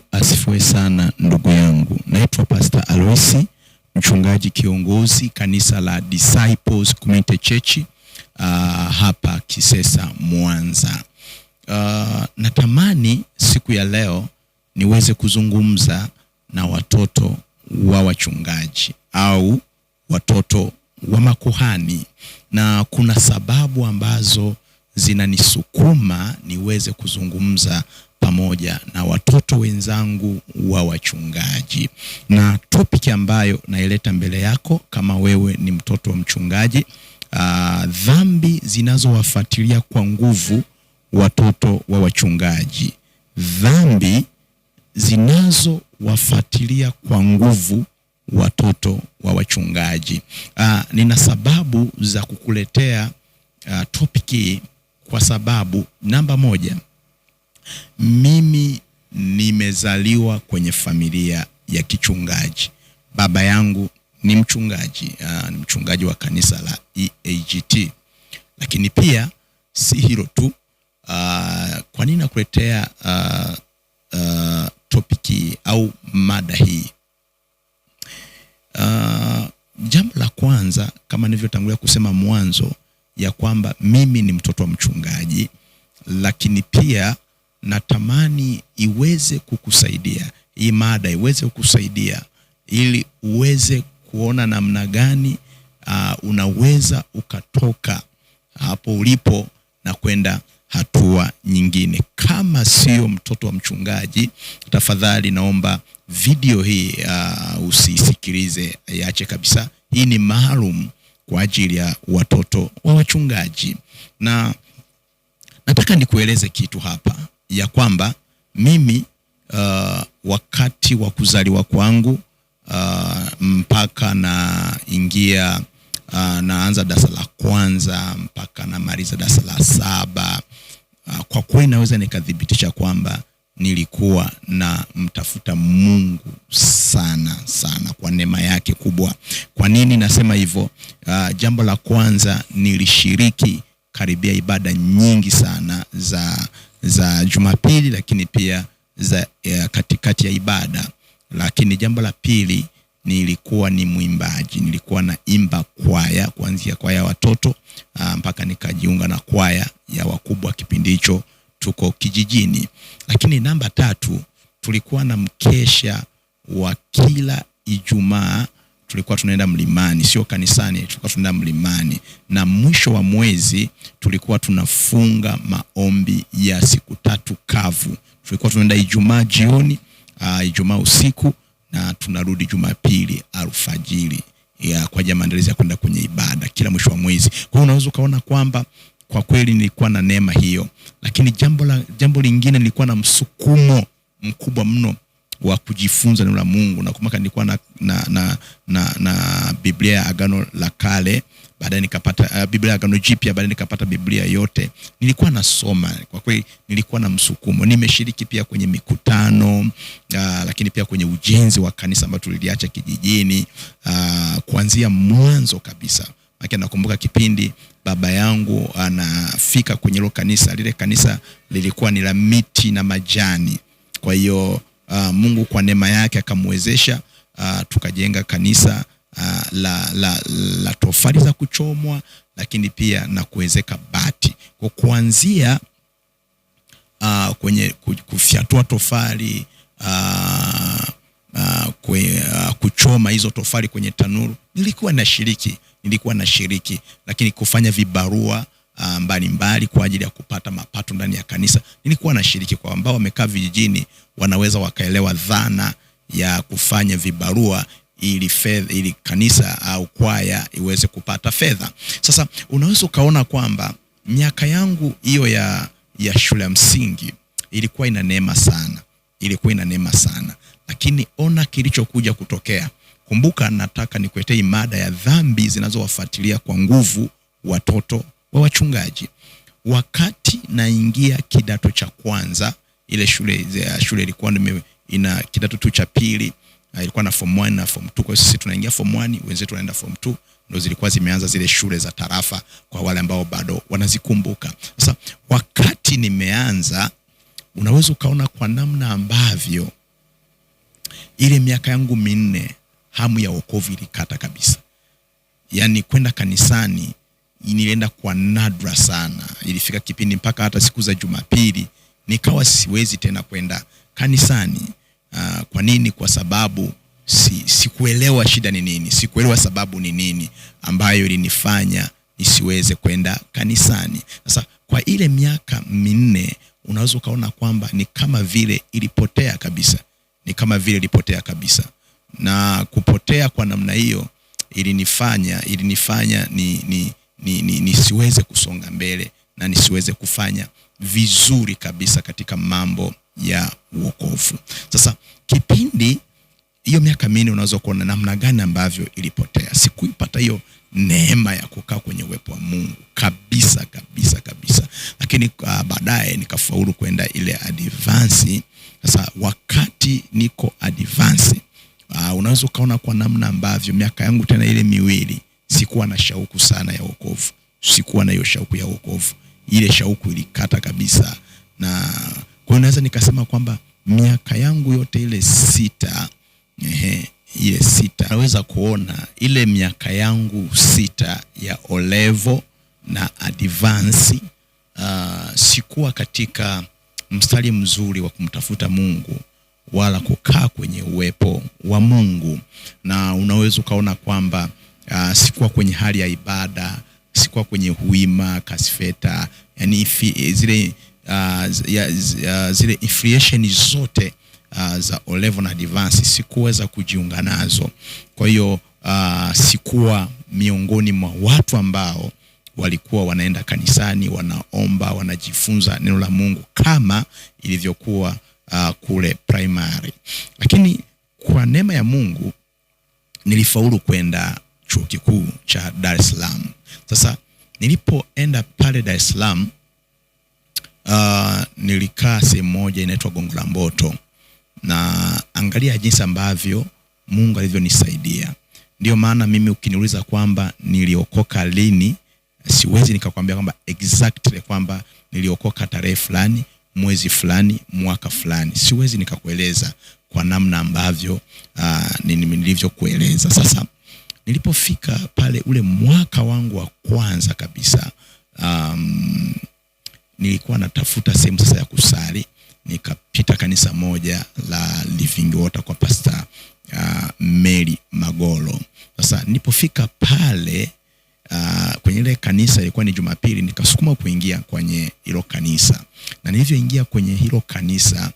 Yesu asifiwe sana ndugu yangu. Naitwa Pastor Aloisi, mchungaji kiongozi kanisa la Disciples Community Church hapa Kisesa, Mwanza. Natamani siku ya leo niweze kuzungumza na watoto wa wachungaji au watoto wa makuhani, na kuna sababu ambazo zinanisukuma niweze kuzungumza pamoja na watoto wenzangu wa wachungaji. Na topic ambayo naileta mbele yako kama wewe ni mtoto wa mchungaji, dhambi zinazowafuatilia kwa nguvu watoto wa wachungaji. Dhambi zinazowafuatilia kwa nguvu watoto wa wachungaji. Nina sababu za kukuletea topic hii kwa sababu namba moja, mimi nimezaliwa kwenye familia ya kichungaji. Baba yangu ni mchungaji, ni mchungaji wa kanisa la EAGT. Lakini pia si hilo tu, kwa nini nakuletea topic au mada hii? Jambo la kwanza, kama nilivyotangulia kusema mwanzo, ya kwamba mimi ni mtoto wa mchungaji, lakini pia natamani iweze kukusaidia, hii mada iweze kukusaidia ili uweze kuona namna gani unaweza ukatoka hapo ulipo na kwenda hatua nyingine. Kama sio mtoto wa mchungaji, tafadhali naomba video hii usisikilize, iache kabisa. Hii ni maalum kwa ajili ya watoto wa wachungaji. Na nataka nikueleze kitu hapa ya kwamba mimi wakati wa kuzaliwa kwangu mpaka naingia naanza darasa la kwanza mpaka namaliza darasa la 7, kwa kweli naweza nikadhibitisha kwamba nilikuwa na mtafuta Mungu sana sana kwa neema yake kubwa. Kwa nini nasema hivyo? Jambo la kwanza, nilishiriki karibia ibada nyingi sana za Jumapili, lakini pia za katikati ya ibada. Lakini jambo la pili, nilikuwa ni mwimbaji. Nilikuwa na imba kwaya, kuanzia kwaya ya watoto mpaka nikajiunga na kwaya ya wakubwa kipindi hicho tuko kijijini. Lakini namba 3, tulikuwa na mkesha wa kila Ijumaa. Tulikuwa tunaenda mlimani, sio kanisani, tulikuwa tunaenda mlimani. Na mwisho wa mwezi tulikuwa tunafunga maombi ya siku 3 kavu. Tulikuwa tunaenda Ijumaa jioni, Ijumaa usiku, na tunarudi Jumapili alfajiri kwa ajili ya maandalizi ya kwenda kwenye ibada kila mwisho wa mwezi. Kwa hiyo unaweza ukaona kwamba kwa kweli nilikuwa na neema hiyo. Lakini jambo lingine, nilikuwa na msukumo mkubwa mno wa kujifunza neno la Mungu. Nakumbuka nilikuwa na Biblia ya Agano la Kale, baadaye nikapata Biblia ya Agano Jipya, baadaye nikapata Biblia yote. Nilikuwa nasoma, kwa kweli nilikuwa na msukumo. Nimeshiriki pia kwenye mikutano, lakini pia kwenye ujenzi wa kanisa ambalo tuliliacha kijijini kuanzia mwanzo kabisa. Maana nakumbuka kipindi baba yangu anafika kwenye hilo kanisa, lile kanisa lilikuwa ni la miti na majani. Kwa hiyo Mungu kwa neema yake akamwezesha tukajenga kanisa la tofali za kuchomwa, lakini pia na kuwezeka bati. Kwa kuanzia kwenye kufyatua tofali, kuchoma hizo tofali kwenye tanuru, nilikuwa nashiriki. Lakini kufanya vibarua mbalimbali kwa ajili ya kupata mapato ndani ya kanisa, nilikuwa nashiriki. Kwa ambao wamekaa vijijini wanaweza wakaelewa dhana ya kufanya vibarua ili kanisa au kwaya iweze kupata fedha. Sasa unaweza ukaona kwamba miaka yangu hiyo ya shule ya msingi ilikuwa ina neema sana. Lakini ona kilichokuja kutokea. Kumbuka, nataka nikuletee mada ya dhambi zinazowafuatilia kwa nguvu watoto wa wachungaji. Wakati naingia kidato cha kwanza, ile shule ilikuwa ina kidato tu cha pili, ilikuwa na form 1 na form 2. Kwa sisi tunaingia form 1, wenzetu wanaenda form 2. Ndio zilikuwa zimeanza zile shule za tarafa kwa wale ambao bado wanazikumbuka. Sasa wakati nimeanza, unaweza ukaona kwa namna ambavyo ile miaka yangu minne hamu ya wokovu ilikata kabisa. Yani kwenda kanisani nilienda kwa nadra sana. Ilifika kipindi mpaka hata siku za Jumapili nikawa siwezi tena kwenda kanisani. Kwa nini? Kwa sababu sikuelewa shida ni nini, sikuelewa sababu ni nini ambayo ilinifanya nisiweze kwenda kanisani. Sasa kwa ile miaka minne unaweza ukaona kwamba ni kama vile ilipotea kabisa. Ni kama vile ilipotea kabisa. Na kupotea kwa namna hiyo ilinifanya nisiweze kusonga mbele na nisiweze kufanya vizuri kabisa katika mambo ya wokovu. Sasa kipindi hiyo miaka minne unaweza kuona namna gani ambavyo ilipotea. Sikuipata hiyo neema ya kukaa kwenye uwepo wa Mungu kabisa. Lakini baadaye nikafaulu kwenda ile advance. Sasa wakati niko advance, unaweza ukaona kwa namna ambavyo miaka yangu tena ile miwili sikuwa na shauku sana ya wokovu. Sikuwa na hiyo shauku ya wokovu. Ile shauku ilikata kabisa. Na kwa hiyo naweza nikasema kwamba miaka yangu yote ile 6, ile 6 naweza kuona ile miaka yangu 6 ya O-level na advance, sikuwa katika mstari mzuri wa kumtafuta Mungu wala kukaa kwenye uwepo wa Mungu. Na unaweza ukaona kwamba sikuwa kwenye hali ya ibada, sikuwa kwenye huima, kasfeta, yani zile inflation zote za O-level na advance sikuweza kujiunga nazo. Kwa hiyo sikuwa miongoni mwa watu ambao walikuwa wanaenda kanisani, wanaomba, wanajifunza neno la Mungu kama ilivyokuwa kule primary. Lakini kwa neema ya Mungu nilifaulu kwenda chuo kikuu cha Dar es Salaam. Sasa nilipoenda pale Dar es Salaam, nilikaa sehemu moja inaitwa Gongo la Mboto, na angalia jinsi ambavyo Mungu alivyonisaidia. Ndio maana mimi ukiniuliza kwamba niliokoka lini, siwezi nikakwambia kwamba exactly kwamba niliokoka tarehe fulani, mwezi fulani, mwaka fulani. Siwezi nikakueleza kwa namna ambavyo nilivyokueleza. Sasa nilipofika pale ule mwaka wangu wa kwanza kabisa, nilikuwa natafuta sehemu sasa ya kusali. Nikapita kanisa moja la Living Water kwa Pastor Mary Magolo. Sasa nilipofika pale kwenye ile kanisa, ilikuwa ni Jumapili, nikasukuma kuingia kwenye hilo kanisa. Na nilivyoingia kwenye hilo kanisa,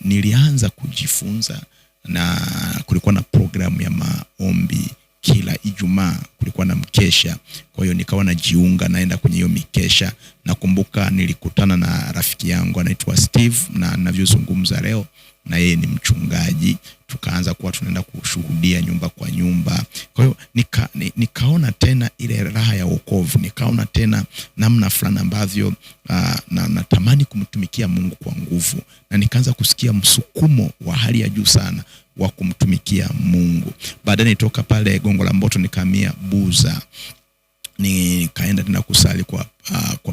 nilianza kujifunza, na kulikuwa na programu ya maombi kila Ijumaa, kulikuwa na mkesha. Kwa hiyo nikawa najiunga, naenda kwenye hiyo mikesha. Nakumbuka nilikutana na rafiki yangu anaitwa Steve, na ninavyozungumza leo na yeye ni mchungaji. Tukaanza kuwa tunaenda kushuhudia nyumba kwa nyumba. Kwa hiyo nikaona tena ile raha ya wokovu. Nikaona tena namna fulani ambavyo natamani kumtumikia Mungu kwa nguvu, na nikaanza kusikia msukumo wa hali ya juu sana wa kumtumikia Mungu. Baadaye nitoka pale Gongo la Mboto nikahamia Buza. Nikaenda tena kusali kwa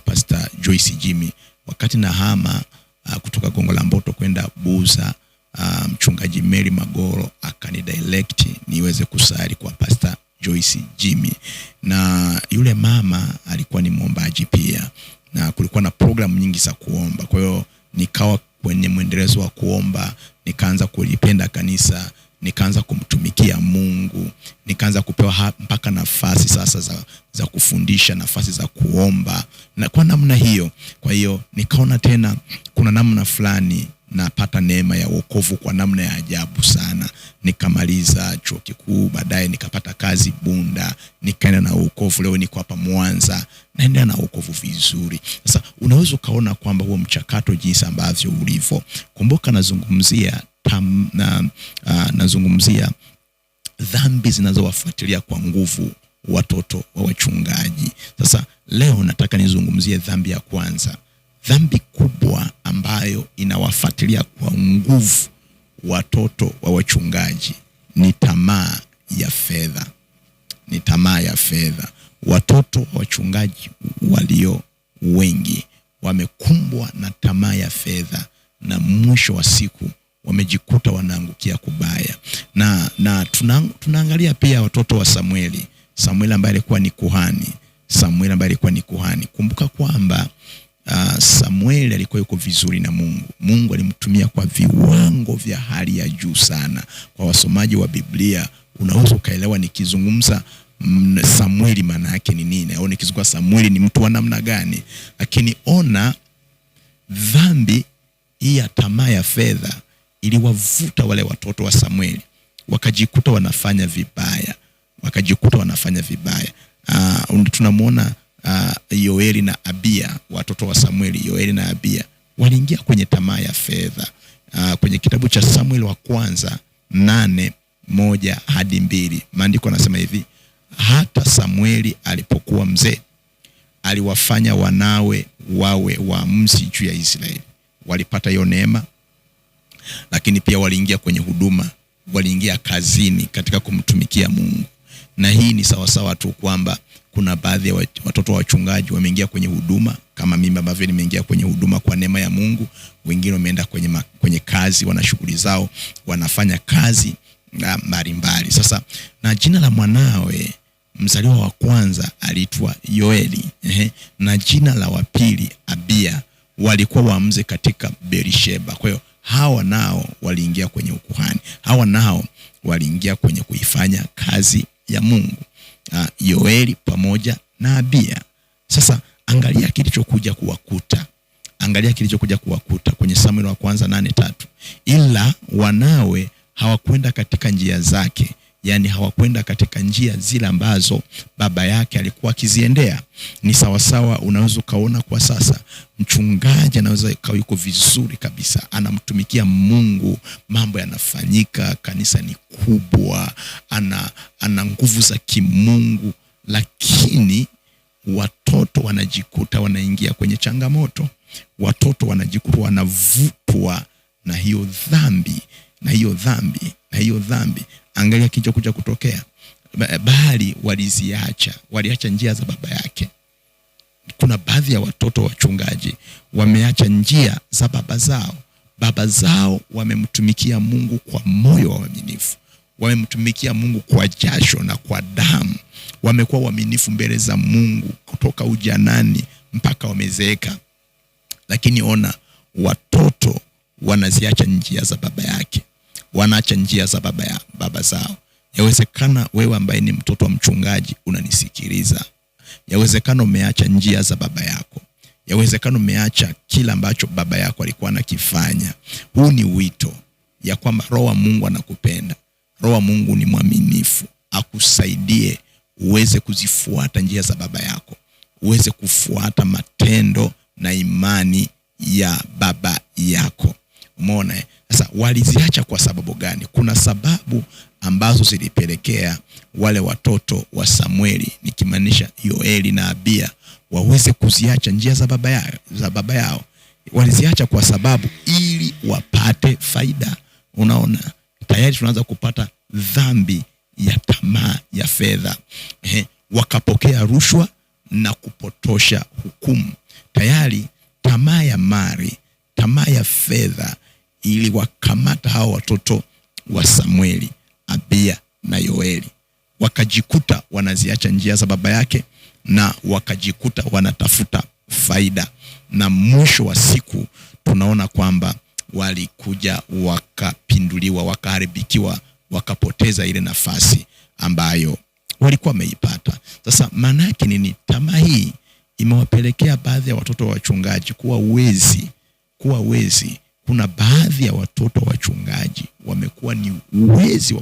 Pastor Joyce Jimmy. Wakati nahama kutoka Gongo la Mboto kwenda Buza, mchungaji Mary Magolo akanidirect niweze kusali kwa Pastor Joyce Jimmy. Na yule mama alikuwa ni mwombaji pia, na kulikuwa na program nyingi za kuomba. Kwa hiyo nikawa kwenye mwendelezo wa kuomba, nikaanza kulipenda kanisa, nikaanza kumtumikia Mungu, nikaanza kupewa mpaka nafasi sasa za kufundisha, nafasi za kuomba, na kwa namna hiyo. Kwa hiyo nikaona tena kuna namna fulani napata neema ya wokovu kwa namna ya ajabu sana. Nikamaliza chuo kikuu, baadaye nikapata kazi Bunda, nikaenda na wokovu. Leo niko hapa Mwanza, naendelea na wokovu vizuri. Sasa unaweza ukaona kwamba huo mchakato jinsi ambavyo ulivyo. Kumbuka nazungumzia dhambi zinazowafuatilia kwa nguvu watoto wa wachungaji. Sasa leo nataka nizungumzie dhambi ya kwanza. Dhambi kubwa ambayo inawafuatilia kwa nguvu watoto wa wachungaji ni tamaa ya fedha. Ni tamaa ya fedha. Watoto wa wachungaji walio wengi wamekumbwa na tamaa ya fedha, na mwisho wa siku wamejikuta wanaangukia kubaya. Na tunaangalia pia watoto wa Samueli ambaye alikuwa ni kuhani. Kumbuka kwamba Samueli alikuwa yuko vizuri na Mungu. Mungu alimtumia kwa viwango vya hali ya juu sana. Kwa wasomaji wa Biblia unaweza ukaelewa nikizungumza Samueli maana yake ni nini, au nikizungumza Samueli ni mtu wa namna gani. Lakini ona dhambi hii ya tamaa ya fedha iliwavuta wale watoto wa Samueli, wakajikuta wanafanya vibaya. Tunamuona Yoeli na Abia, watoto wa Samueli, Yoeli na Abia waliingia kwenye tamaa ya fedha. Kwenye kitabu cha Samueli wa kwanza 8:1-2 maandiko yanasema hivi: hata Samueli alipokuwa mzee, aliwafanya wanawe wawe waamuzi juu ya Israeli. Walipata hiyo neema, lakini pia waliingia kwenye huduma, waliingia kazini katika kumtumikia Mungu. Na hii ni sawasawa tu kwamba kuna baadhi ya watoto wa wachungaji wameingia kwenye huduma kama mimi ambavyo nimeingia kwenye huduma kwa neema ya Mungu. Wengine wameenda kwenye kazi, wana shughuli zao, wanafanya kazi mbalimbali. Sasa na jina la mwanawe mzaliwa wa kwanza aliitwa Yoeli, na jina la wa pili Abia, walikuwa waamuzi katika Berisheba. Kwa hiyo hawa nao waliingia kwenye ukuhani, hawa nao waliingia kwenye kuifanya kazi ya Mungu, Yoeli pamoja na Abia. Sasa angalia kilichokuja kuwakuta kwenye Samueli wa kwanza 8:3. Ila wanawe hawakwenda katika njia zake, yani hawakwenda katika njia zile ambazo baba yake alikuwa akiziendea. Ni sawasawa, unaweza kaona kwa sasa mchungaji anaweza ikawa yuko vizuri kabisa, anamtumikia Mungu, mambo yanafanyika, kanisa ni kubwa, ana nguvu za kimungu, lakini watoto wanajikuta wanaingia kwenye changamoto. Watoto wanajikuta wanavutwa na hiyo dhambi. Angalia kilichokuja kutokea. Bali waliacha njia za baba yake. Kuna baadhi ya watoto wachungaji wameacha njia za baba zao. Baba zao wamemtumikia Mungu kwa moyo wa uaminifu, wamemtumikia Mungu kwa jasho na kwa damu, wamekuwa waaminifu mbele za Mungu kutoka ujanani mpaka wamezeeka. Lakini ona, watoto wanaziacha njia za baba yake, wanaacha njia za baba zao. Yawezekana wewe ambaye ni mtoto wa mchungaji unanisikiliza, yawezekana umeacha njia za baba yako, yawezekana umeacha kila ambacho baba yako alikuwa anakifanya. Huu ni wito ya kwamba Roho wa Mungu anakupenda. Roho wa Mungu ni mwaminifu, akusaidie uweze kuzifuata njia za baba yako, uweze kufuata matendo na imani ya baba yako. Umeona? Sasa waliziacha kwa sababu gani? Kuna sababu ambazo zilipelekea wale watoto wa Samueli, nikimaanisha Yoeli na Abia, waweze kuziacha njia za baba yao. Waliziacha kwa sababu ili wapate faida. Unaona, tayari tunaanza kupata dhambi ya tamaa ya fedha. Wakapokea rushwa na kupotosha hukumu. Tayari tamaa ya mali, tamaa ya fedha ili wakamata hao watoto wa Samueli, Abia na Yoeli. Wakajikuta wanaziacha njia za baba yake na wakajikuta wanatafuta faida, na mwisho wa siku tunaona kwamba walikuja wakapinduliwa, wakaharibikiwa, wakapoteza ile nafasi ambayo walikuwa wameipata. Sasa maana yake nini? Tamaa hii imewapelekea baadhi ya watoto wa wachungaji kuwa wezi. Kuna baadhi ya watoto wa wachungaji wamekuwa ni wezi wa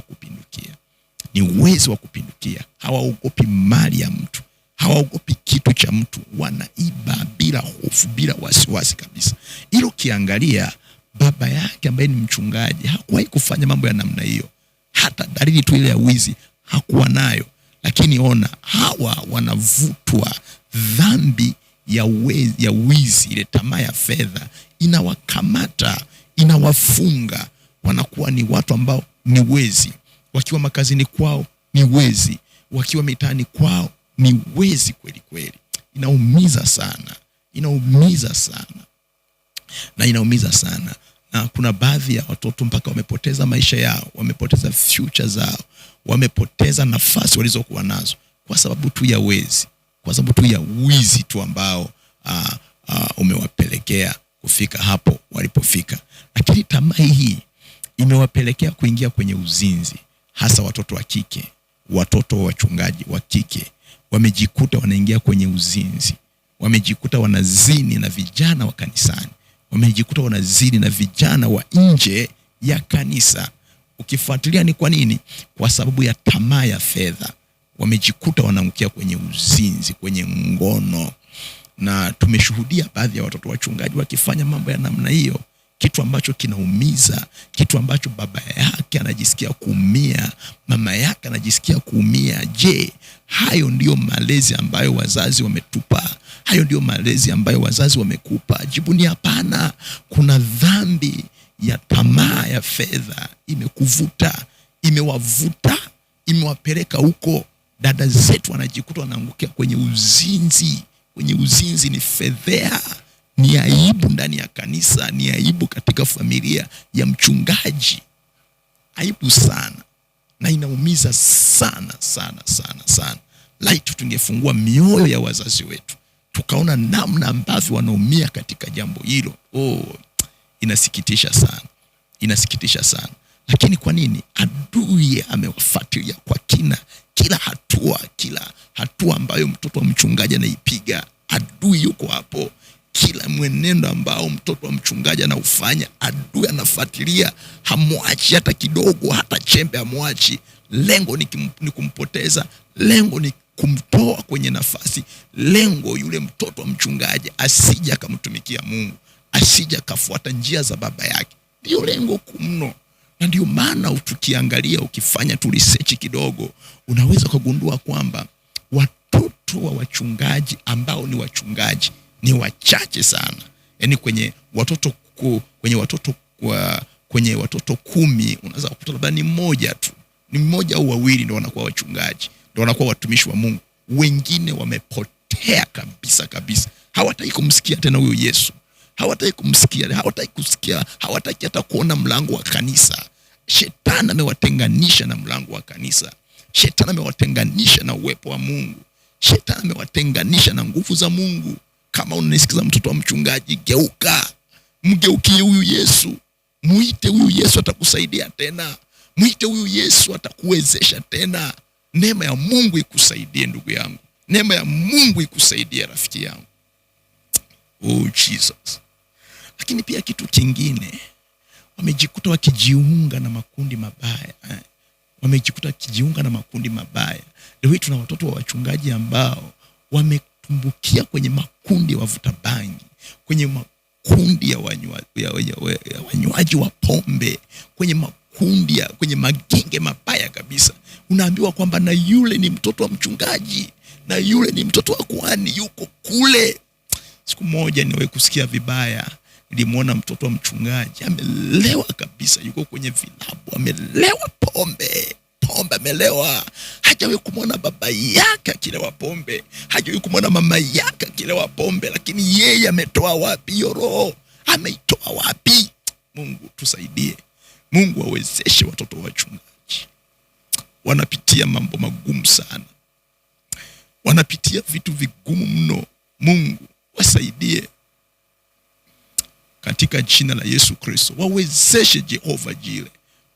kupindukia. Hawaogopi mali ya mtu, hawaogopi kitu cha mtu, wanaiba bila hofu, bila wasiwasi kabisa. Hilo kiangalia baba yake ambaye ni mchungaji hakuwahi kufanya mambo ya namna hiyo, hata dalili tu ile ya wizi hakuwa nayo. Lakini ona, hawa wanavutwa dhambi ya wizi, ile tamaa ya fedha inawakamata, inawafunga, wanakuwa ni watu ambao ni wezi. Wakiwa makazini kwao ni wezi, wakiwa mitaani kwao ni wezi kweli kweli. Inaumiza sana. na kuna baadhi ya watoto mpaka wamepoteza maisha yao, wamepoteza future zao, wamepoteza nafasi walizokuwa nazo kwa sababu tu ya wezi, kwa sababu tu ya wizi tu ambao umewapelekea kufika hapo walipofika. Lakini tamaa hii imewapelekea kuingia kwenye uzinzi, hasa watoto wa kike. Watoto wa wachungaji wa kike wamejikuta wanaingia kwenye uzinzi, wamejikuta wanazini na vijana wa kanisani, wamejikuta wanazini na vijana wa nje ya kanisa. Ukifuatilia ni kwa nini? Kwa sababu ya tamaa ya fedha. Wamejikuta wanaangukia kwenye uzinzi, kwenye ngono. Na tumeshuhudia baadhi ya watoto wachungaji wakifanya mambo ya namna hiyo, kitu ambacho kinaumiza, kitu ambacho baba yake anajisikia kuumia, mama yake anajisikia kuumia. Je, hayo ndio malezi ambayo wazazi wametupa? Hayo ndio malezi ambayo wazazi wamekupa? Jibu ni hapana. Kuna dhambi ya tamaa ya fedha imekuvuta, imewavuta, imewapeleka huko. Dada zetu wanajikuta wanaangukia kwenye uzinzi. Kwenye uzinzi ni fedhea, ni aibu ndani ya kanisa, ni aibu katika familia ya mchungaji. Aibu sana, na inaumiza sana sana sana sana. Laiti tungefungua mioyo ya wazazi wetu, tukaona namna ambavyo wanaumia katika jambo hilo. Inasikitisha sana, inasikitisha sana. Lakini kwa nini? Adui amewafuatilia kwa kina, kila hatua ambayo mtoto wa mchungaji anaipiga, adui yuko hapo. Kila mwenendo ambao mtoto wa mchungaji anaufanya, adui anafuatilia, hamwachi hata kidogo, hata chembe hamwachi. Lengo ni kumpoteza, lengo ni kumtoa kwenye nafasi, lengo yule mtoto wa mchungaji asije akamtumikia Mungu, asije akafuata njia za baba yake. Ndio lengo kumno. Na ndio maana tukiangalia, ukifanya tu research kidogo, unaweza kugundua kwamba watoto wa wachungaji ambao ni wachungaji ni wachache sana. Yaani kwenye watoto 10 unaweza kukuta labda ni mmoja tu, ni mmoja au wawili ndio wanakuwa wachungaji, ndio wanakuwa watumishi wa Mungu. Wengine wamepotea kabisa kabisa. Hawataki kumsikia tena huyo Yesu. Hawataki kumsikia, hawataki kusikia, hawataki hata kuona mlango wa kanisa. Shetani amewatenganisha na mlango wa kanisa. Shetani amewatenganisha na uwepo wa Mungu. Shetani amewatenganisha na nguvu za Mungu. Kama unanisikiza mtoto wa mchungaji, geuka. Mgeukie huyu Yesu. Muite huyu Yesu, atakusaidia tena. Muite huyu Yesu, atakuwezesha tena. Neema ya Mungu ikusaidie ndugu yangu. Neema ya Mungu ikusaidie rafiki yangu. Jesus. Lakini pia kitu kingine, wamejikuta wakijiunga na makundi mabaya. Wamejikuta wakijiunga na makundi mabaya. Leo tuna watoto wa wachungaji ambao wametumbukia kwenye makundi ya wavuta bangi, kwenye makundi ya wanywaji wa pombe, kwenye makundi kwenye magenge mabaya kabisa. Unaambiwa kwamba na yule ni mtoto wa mchungaji, na yule ni mtoto wa kuhani, yuko kule. Siku moja niwe kusikia vibaya, nilimuona mtoto wa mchungaji amelewa kabisa, yuko kwenye vilabu, amelewa pombe, amelewa. Hajawahi kumwona baba yake akilewa pombe, hajawahi kumwona mama yake akilewa pombe. Lakini yeye ametoa wapi hiyo roho? Ameitoa wapi? Mungu tusaidie. Mungu awezeshe watoto wa wachungaji. Wanapitia mambo magumu sana, wanapitia vitu vigumu mno. Mungu wasaidie katika jina la Yesu Kristo. Wawezeshe Jehova Jire,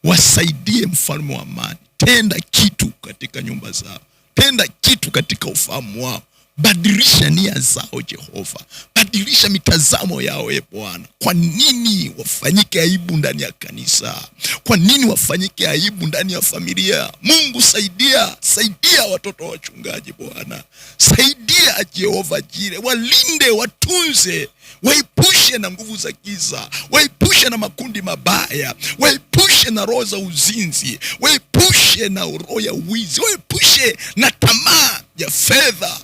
wasaidie mfalme wa amani. Tenda kitu katika nyumba zao, tenda kitu katika ufahamu wao. Badilisha nia zao Jehova, badilisha mitazamo yao Bwana. Kwa nini wafanyike aibu ndani ya kanisa? Kwa nini wafanyike aibu ndani ya familia? Mungu saidia watoto wa wachungaji Bwana. Saidia Jehova Jire, walinde, watunze, waepushe na nguvu za giza, waepushe na makundi mabaya, waepushe na roho za uzinzi, waepushe na roho ya wizi, waepushe na tamaa ya fedha.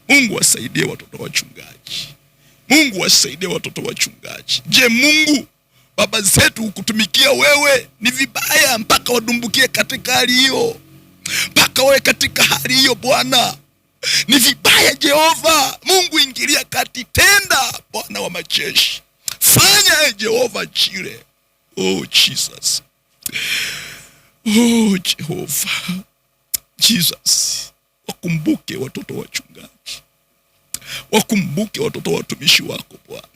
Mungu wasaidie watoto wachungaji. Mungu wasaidie watoto wachungaji. Je, Mungu baba zetu kutumikia wewe ni vibaya mpaka wadumbukie katika hali hiyo? Mpaka wawe katika hali hiyo Bwana. Ni vibaya Jehova. Mungu ingilia kati, tenda Bwana wa majeshi. Fanya Jehova Jire. Oh Jesus. Oh Jehova. Jesus. Wakumbuke watoto wachungaji. Wakumbuke watoto watumishi wako Bwana.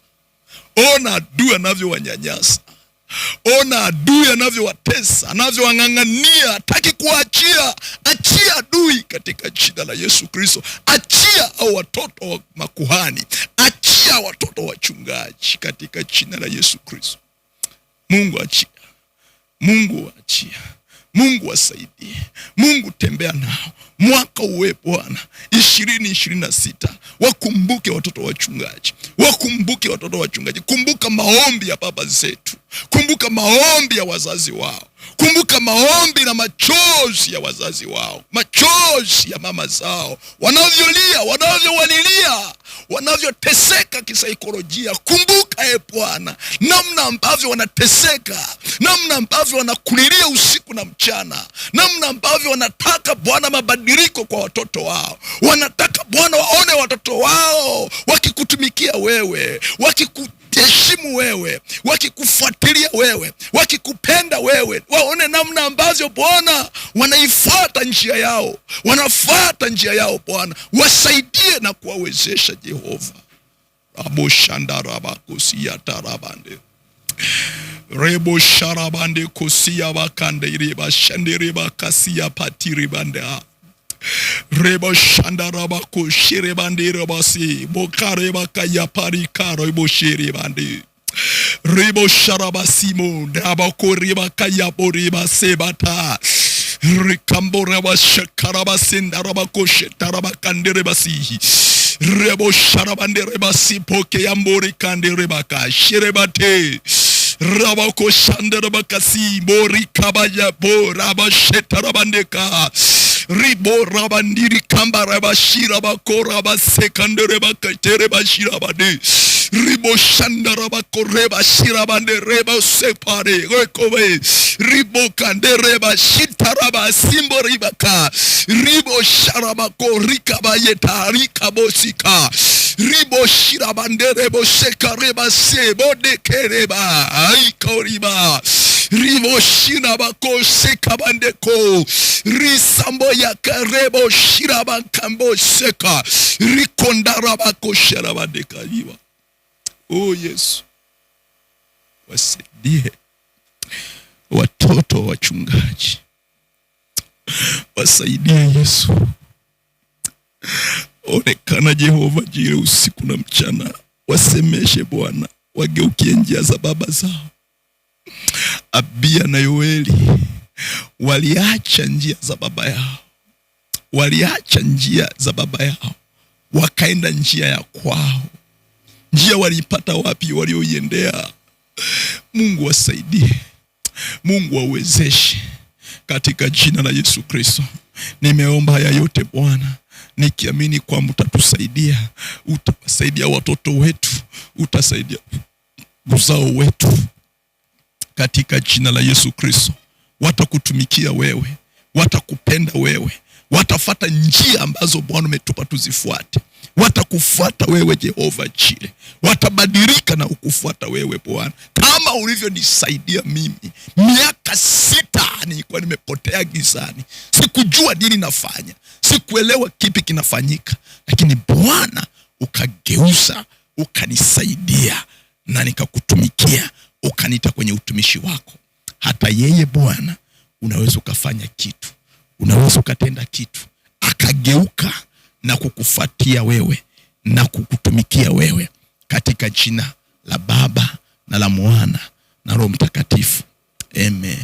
Ona adui anavyowanyanyasa. Ona adui anavyowatesa, anavyowang'ang'ania, hataki kuachia. Achia adui katika jina la Yesu Kristo. Achia au watoto wa makuhani. Achia watoto wachungaji katika jina la Yesu Kristo. Mungu achia. Mungu achia. Mungu wasaidie. Mungu tembea nao. Mwaka uwe Bwana 2026. Wakumbuke watoto wachungaji. Wakumbuke watoto wachungaji. Kumbuka maombi ya baba zetu. Kumbuka maombi ya wazazi wao. Kumbuka maombi na machozi ya wazazi wao. Machozi ya mama zao. Wanavyolia, wanavyowalilia, wanavyoteseka kisaikolojia. Kumbuka Bwana namna ambavyo wanateseka, namna ambavyo wanakulilia usiku na mchana, namna ambavyo wanataka Bwana mabadiliko kwa watoto wao. Wanataka Bwana waone watoto wao wakikutumikia wewe, wakikuheshimu wewe, wakikufuatilia wewe, wakikupenda wewe. Waone namna ambavyo Bwana wanaifuata njia yao, wanafuata njia yao Bwana. Wasaidie na kuwawezesha Jehova. Rabo shandaraba kusia tarabande. Rebo sharabande kusia bakande riba shandiriba kasia patiribanda. Rebo shandaraba kushirebande rabasi bokareba kaya parikaro boshiribande. Rebo sharabasimo dabako riba kaya boriba sebata. Rikambora wa shakaraba sendaraba koshetaraba kanderebasi. Rebo sharabande rebasi poke yambori kanderebaka shirebate. Rabako shandarabakasi bori kabaya bo rabashetarabandeka. Ribo rabandiri kamba rabashira bako rabasekanderebaka terebashirabade. Ribo shandarabako rebashirabande reba separe rekobe. Ribo kandereba shitaraba simbo ribaka. Ribo sharabako rikabayeta rikabosika. Ribo shirabanderebo sekareba sebo dekereba aikoriba. Ribo shinabako sekabandeko. Risambo yakarebo shirabankambo seka. Rikondarabako sharabandeka iwa. Oh Yesu, wasaidie watoto wachungaji. Wasaidie Yesu. Onekana Jehova Jire usiku na mchana. Wasemeshe Bwana, wageukie njia za baba zao. Abia na Yoeli waliacha njia za baba yao. Waliacha njia za baba yao, wakaenda njia ya kwao. Njia walipata wapi? Walioiendea. Mungu wasaidie. Mungu wawezeshe katika jina la Yesu Kristo. Nimeomba haya yote Bwana, nikiamini kwamba utatusaidia. Utawasaidia watoto wetu, utasaidia uzao wetu katika jina la Yesu Kristo. Watakutumikia wewe, watakupenda wewe, watafuata njia ambazo Bwana umetupa tuzifuate. Watakufuata wewe Jehova Jire. Watabadilika na ukufuata wewe Bwana. Kama ulivyonisaidia mimi. Miaka 6 nilikuwa nimepotea gizani. Sikujua nini nafanya. Sikuelewa kipi kinafanyika. Lakini Bwana ukageuza, ukanisaidia na nikakutumikia, ukaniita kwenye utumishi wako. Hata yeye Bwana unaweza ukafanya kitu. Unaweza ukatenda kitu. Akageuka na kukufuatia wewe na kukutumikia wewe katika jina la Baba na la Mwana na Roho Mtakatifu. Amen.